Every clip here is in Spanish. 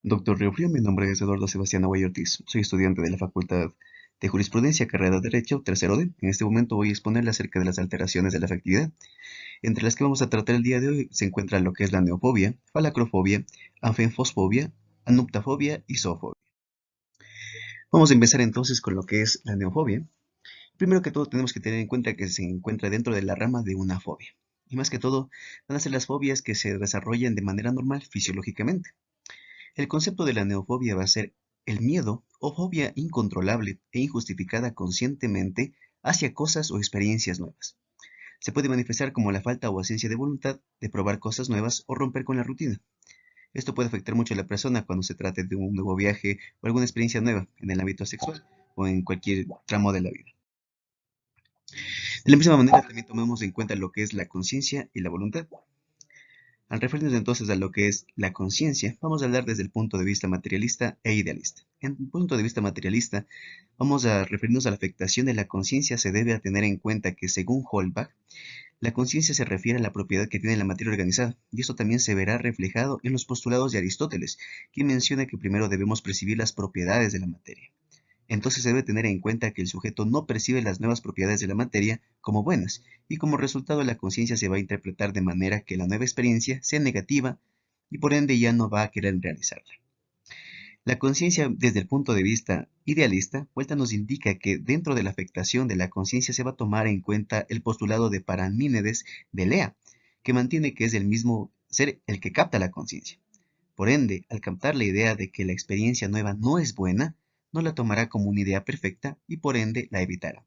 Doctor Riofrío, mi nombre es Eduardo Sebastián Aguayo Ortiz. Soy estudiante de la Facultad de Jurisprudencia, carrera de Derecho, tercero D. En este momento voy a exponerle acerca de las alteraciones de la afectividad. Entre las que vamos a tratar el día de hoy se encuentra lo que es la neofobia, falacrofobia, anfenfosfobia, anuptafobia y zoofobia. Vamos a empezar entonces con lo que es la neofobia. Primero que todo tenemos que tener en cuenta que se encuentra dentro de la rama de una fobia. Y más que todo, van a ser las fobias que se desarrollan de manera normal fisiológicamente. El concepto de la neofobia va a ser el miedo o fobia incontrolable e injustificada conscientemente hacia cosas o experiencias nuevas. Se puede manifestar como la falta o ausencia de voluntad de probar cosas nuevas o romper con la rutina. Esto puede afectar mucho a la persona cuando se trate de un nuevo viaje o alguna experiencia nueva en el ámbito sexual o en cualquier tramo de la vida. De la misma manera, también tomamos en cuenta lo que es la conciencia y la voluntad. Al referirnos entonces a lo que es la conciencia, vamos a hablar desde el punto de vista materialista e idealista. En el punto de vista materialista, vamos a referirnos a la afectación de la conciencia. Se debe a tener en cuenta que, según Holbach, la conciencia se refiere a la propiedad que tiene la materia organizada, y esto también se verá reflejado en los postulados de Aristóteles, quien menciona que primero debemos percibir las propiedades de la materia. Entonces se debe tener en cuenta que el sujeto no percibe las nuevas propiedades de la materia como buenas, y como resultado la conciencia se va a interpretar de manera que la nueva experiencia sea negativa y por ende ya no va a querer realizarla. La conciencia desde el punto de vista idealista, vuelta nos indica que dentro de la afectación de la conciencia se va a tomar en cuenta el postulado de Parmenides de Lea, que mantiene que es el mismo ser el que capta la conciencia. Por ende, al captar la idea de que la experiencia nueva no es buena, no la tomará como una idea perfecta y por ende la evitará.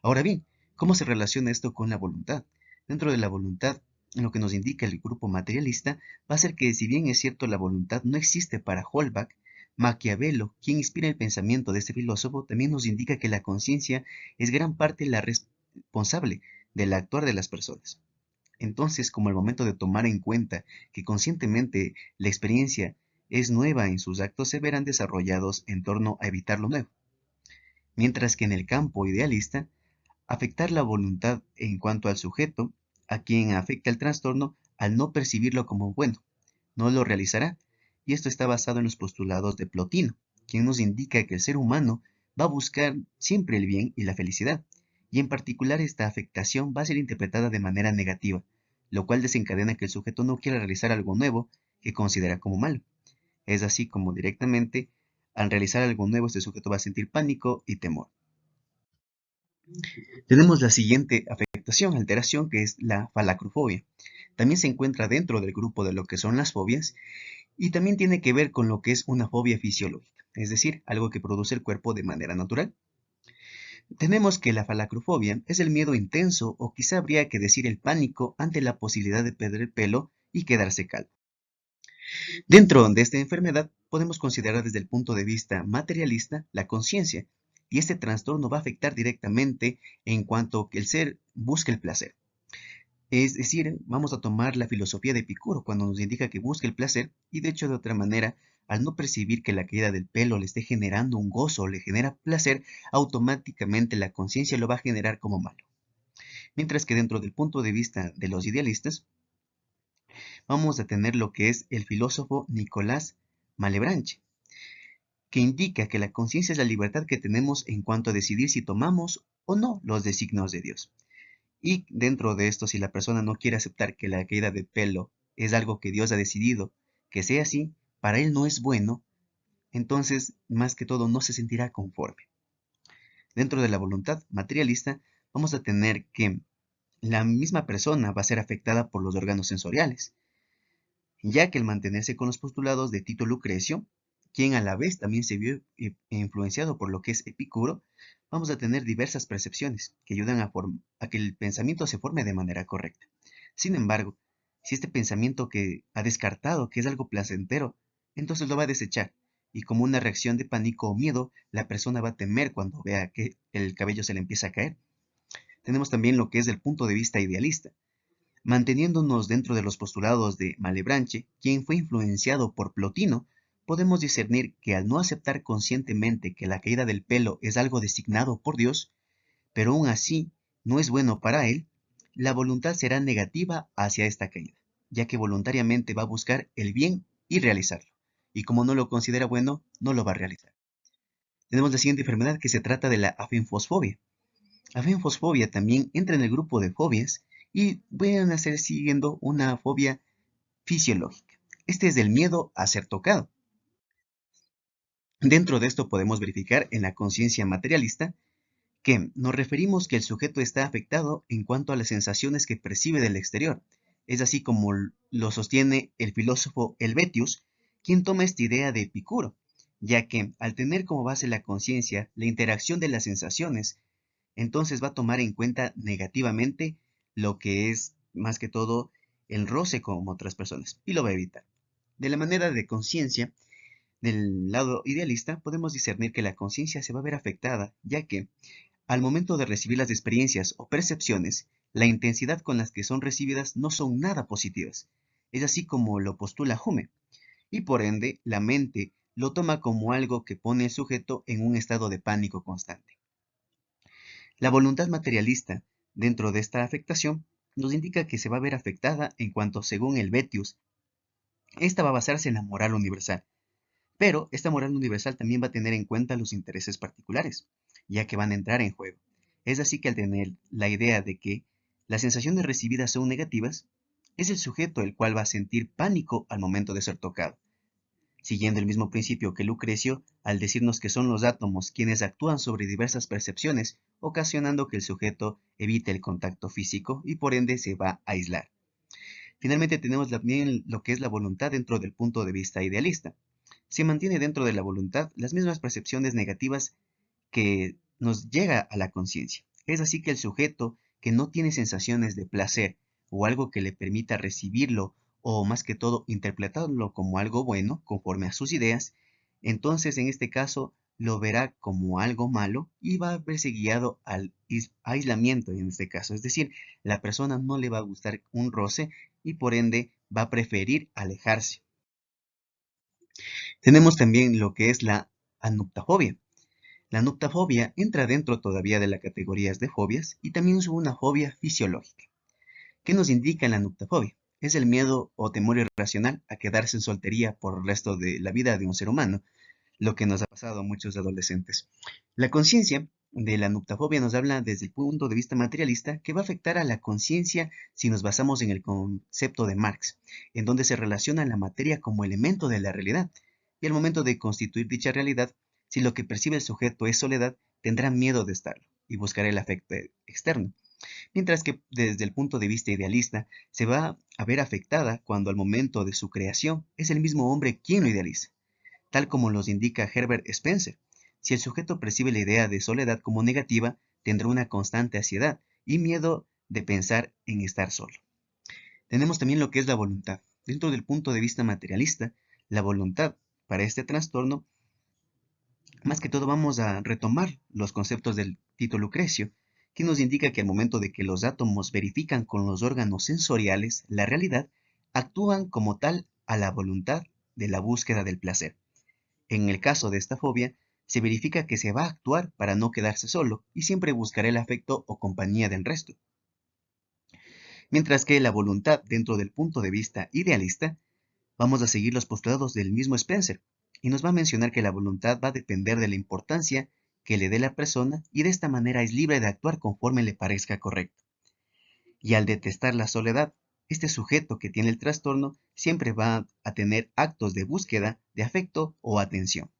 Ahora bien, ¿cómo se relaciona esto con la voluntad? Dentro de la voluntad, lo que nos indica el grupo materialista va a ser que, si bien es cierto la voluntad no existe para Holbach, Maquiavelo, quien inspira el pensamiento de este filósofo, también nos indica que la conciencia es gran parte la responsable del actuar de las personas. Entonces, como al momento de tomar en cuenta que conscientemente la experiencia es nueva en sus actos, se verán desarrollados en torno a evitar lo nuevo. Mientras que en el campo idealista, afectar la voluntad en cuanto al sujeto, a quien afecta el trastorno, al no percibirlo como bueno, no lo realizará. Y esto está basado en los postulados de Plotino, quien nos indica que el ser humano va a buscar siempre el bien y la felicidad, y en particular esta afectación va a ser interpretada de manera negativa, lo cual desencadena que el sujeto no quiera realizar algo nuevo que considera como malo. Es así como directamente, al realizar algo nuevo, este sujeto va a sentir pánico y temor. Tenemos la siguiente afectación, alteración, que es la falacrofobia. También se encuentra dentro del grupo de lo que son las fobias y también tiene que ver con lo que es una fobia fisiológica, es decir, algo que produce el cuerpo de manera natural. Tenemos que la falacrofobia es el miedo intenso, o quizá habría que decir el pánico, ante la posibilidad de perder el pelo y quedarse calvo. Dentro de esta enfermedad podemos considerar desde el punto de vista materialista la conciencia, y este trastorno va a afectar directamente en cuanto que el ser busque el placer. Es decir, vamos a tomar la filosofía de Epicuro cuando nos indica que busca el placer, y de hecho de otra manera, al no percibir que la caída del pelo le esté generando un gozo o le genera placer, automáticamente la conciencia lo va a generar como malo. Mientras que dentro del punto de vista de los idealistas, vamos a tener lo que es el filósofo Nicolás Malebranche, que indica que la conciencia es la libertad que tenemos en cuanto a decidir si tomamos o no los designios de Dios. Y dentro de esto, si la persona no quiere aceptar que la caída de pelo es algo que Dios ha decidido que sea así, para él no es bueno, entonces más que todo no se sentirá conforme. Dentro de la voluntad materialista, vamos a tener que la misma persona va a ser afectada por los órganos sensoriales, ya que el mantenerse con los postulados de Tito Lucrecio, quien a la vez también se vio influenciado por lo que es Epicuro, vamos a tener diversas percepciones que ayudan a que el pensamiento se forme de manera correcta. Sin embargo, si este pensamiento que ha descartado que es algo placentero, entonces lo va a desechar, y como una reacción de pánico o miedo, la persona va a temer cuando vea que el cabello se le empieza a caer. Tenemos también lo que es el punto de vista idealista. Manteniéndonos dentro de los postulados de Malebranche, quien fue influenciado por Plotino, podemos discernir que al no aceptar conscientemente que la caída del pelo es algo designado por Dios, pero aún así no es bueno para él, la voluntad será negativa hacia esta caída, ya que voluntariamente va a buscar el bien y realizarlo. y como no lo considera bueno, no lo va a realizar. Tenemos la siguiente enfermedad que se trata de la afenfosfobia. Afenfosfobia también entra en el grupo de fobias y pueden hacer siguiendo una fobia fisiológica. Este es el miedo a ser tocado. Dentro de esto podemos verificar en la conciencia materialista que nos referimos que el sujeto está afectado en cuanto a las sensaciones que percibe del exterior. Es así como lo sostiene el filósofo Helvetius, quien toma esta idea de Epicuro, ya que al tener como base la conciencia, la interacción de las sensaciones, entonces va a tomar en cuenta negativamente lo que es más que todo el roce con otras personas y lo va a evitar. De la manera de conciencia, del lado idealista, podemos discernir que la conciencia se va a ver afectada, ya que al momento de recibir las experiencias o percepciones, la intensidad con las que son recibidas no son nada positivas. Es así como lo postula Hume, y por ende la mente lo toma como algo que pone al sujeto en un estado de pánico constante. La voluntad materialista, dentro de esta afectación, nos indica que se va a ver afectada en cuanto, según Helvetius, esta va a basarse en la moral universal. Pero esta moral universal también va a tener en cuenta los intereses particulares, ya que van a entrar en juego. Es así que al tener la idea de que las sensaciones recibidas son negativas, es el sujeto el cual va a sentir pánico al momento de ser tocado, siguiendo el mismo principio que Lucrecio al decirnos que son los átomos quienes actúan sobre diversas percepciones, ocasionando que el sujeto evite el contacto físico y por ende se va a aislar. Finalmente tenemos también lo que es la voluntad dentro del punto de vista idealista. Se mantiene dentro de la voluntad las mismas percepciones negativas que nos llega a la conciencia. Es así que el sujeto que no tiene sensaciones de placer o algo que le permita recibirlo o más que todo interpretarlo como algo bueno conforme a sus ideas, entonces en este caso lo verá como algo malo y va a verse guiado al aislamiento en este caso. Es decir, la persona no le va a gustar un roce y por ende va a preferir alejarse. Tenemos también lo que es la anuptafobia. La nuptafobia entra dentro todavía de las categorías de fobias y también es una fobia fisiológica. ¿Qué nos indica la nuptafobia? Es el miedo o temor irracional a quedarse en soltería por el resto de la vida de un ser humano, lo que nos ha pasado a muchos adolescentes. La conciencia de la nuptafobia nos habla desde el punto de vista materialista que va a afectar a la conciencia si nos basamos en el concepto de Marx, en donde se relaciona la materia como elemento de la realidad. Y al momento de constituir dicha realidad, si lo que percibe el sujeto es soledad, tendrá miedo de estarlo y buscará el afecto externo. Mientras que desde el punto de vista idealista, se va a ver afectada cuando al momento de su creación es el mismo hombre quien lo idealiza, tal como los indica Herbert Spencer. Si el sujeto percibe la idea de soledad como negativa, tendrá una constante ansiedad y miedo de pensar en estar solo. Tenemos también lo que es la voluntad. Dentro del punto de vista materialista, la voluntad para este trastorno, más que todo vamos a retomar los conceptos del Tito Lucrecio, que nos indica que al momento de que los átomos verifican con los órganos sensoriales la realidad, actúan como tal a la voluntad de la búsqueda del placer. En el caso de esta fobia, se verifica que se va a actuar para no quedarse solo y siempre buscará el afecto o compañía del resto. Mientras que la voluntad, dentro del punto de vista idealista, vamos a seguir los postulados del mismo Spencer y nos va a mencionar que la voluntad va a depender de la importancia que le dé la persona y de esta manera es libre de actuar conforme le parezca correcto. Y al detestar la soledad, este sujeto que tiene el trastorno siempre va a tener actos de búsqueda de afecto o atención.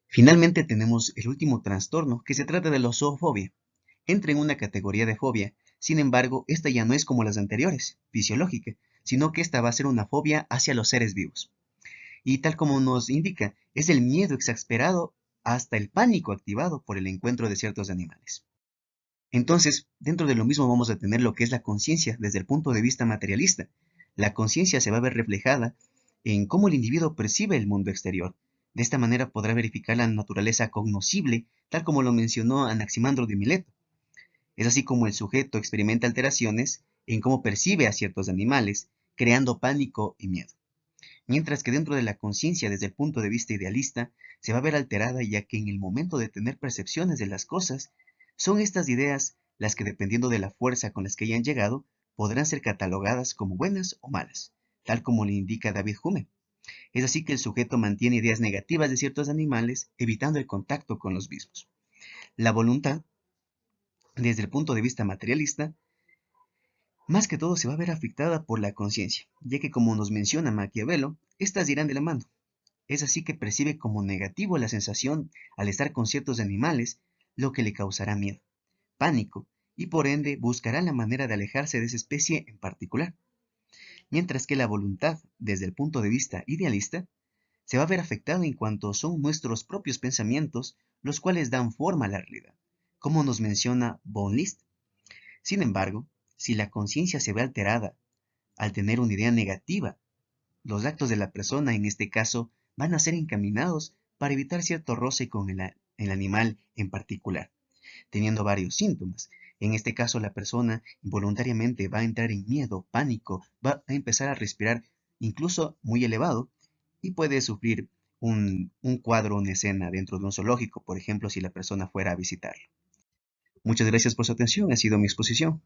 Finalmente tenemos el último trastorno, que se trata de la zoofobia. Entra en una categoría de fobia, sin embargo, esta ya no es como las anteriores, fisiológica, sino que esta va a ser una fobia hacia los seres vivos. Y tal como nos indica, es el miedo exasperado hasta el pánico activado por el encuentro de ciertos animales. Entonces, dentro de lo mismo vamos a tener lo que es la conciencia desde el punto de vista materialista. La conciencia se va a ver reflejada en cómo el individuo percibe el mundo exterior. De esta manera podrá verificar la naturaleza cognoscible, tal como lo mencionó Anaximandro de Mileto. Es así como el sujeto experimenta alteraciones en cómo percibe a ciertos animales, creando pánico y miedo. Mientras que dentro de la conciencia desde el punto de vista idealista se va a ver alterada ya que en el momento de tener percepciones de las cosas, son estas ideas las que dependiendo de la fuerza con las que hayan llegado, podrán ser catalogadas como buenas o malas, tal como le indica David Hume. Es así que el sujeto mantiene ideas negativas de ciertos animales, evitando el contacto con los mismos. La voluntad, desde el punto de vista materialista, más que todo se va a ver afectada por la conciencia, ya que como nos menciona Maquiavelo, estas irán de la mano. Es así que percibe como negativo la sensación al estar con ciertos animales, lo que le causará miedo, pánico, y por ende buscará la manera de alejarse de esa especie en particular. Mientras que la voluntad, desde el punto de vista idealista, se va a ver afectada en cuanto son nuestros propios pensamientos los cuales dan forma a la realidad, como nos menciona von List. Sin embargo, si la conciencia se ve alterada al tener una idea negativa, los actos de la persona en este caso van a ser encaminados para evitar cierto roce con el animal en particular, teniendo varios síntomas. En este caso, la persona involuntariamente va a entrar en miedo, pánico, va a empezar a respirar incluso muy elevado y puede sufrir un cuadro, una escena dentro de un zoológico, por ejemplo, si la persona fuera a visitarlo. Muchas gracias por su atención, ha sido mi exposición.